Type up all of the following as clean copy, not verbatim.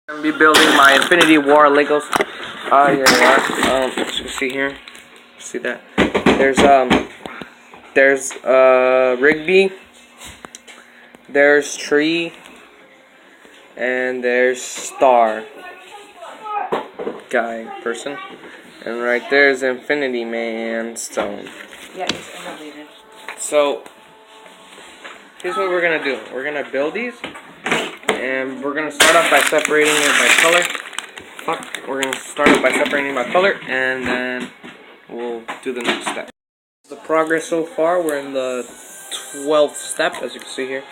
I'm gonna be building my Infinity War Legos. Here they are. As you can see here, see that? There's Rigby. There's Tree, and there's Star guy person, and right there's Infinity Man Stone. Yeah, it's elevated. So here's what we're gonna do. We're gonna build these. And we're gonna start off by separating it by color. We're gonna start off by separating by color, and then we'll do the next step. The progress so far, we're in the 12th step, as you can see here.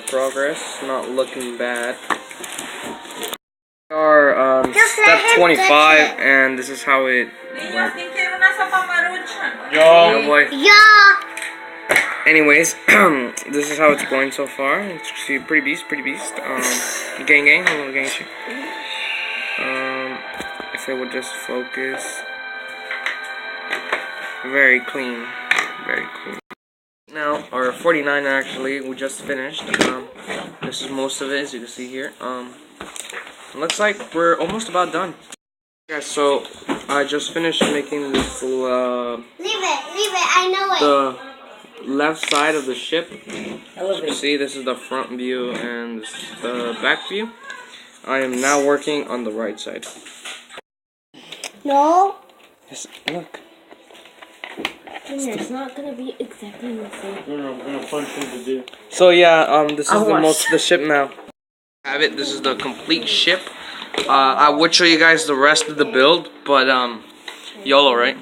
Progress, not looking bad. We are step 25, and this is how it went. Yo, boy. Yeah. Anyways, this is how it's going so far. It's pretty beast. Gang, a little gang shit. If it would just focus, very clean. Now, or 49 actually, we just finished. This is most of it, as you can see here. Looks like we're almost about done. Yeah, so I just finished making this. Leave it. I know it. The left side of the ship. As you see, this is the front view and this is the back view. I am now working on the right side. No. Yes, look. It's not gonna be exactly the same. I'm gonna find things to do. So yeah, this is the ship now. Have it. This is the complete ship. I would show you guys the rest of the build, but YOLO, right?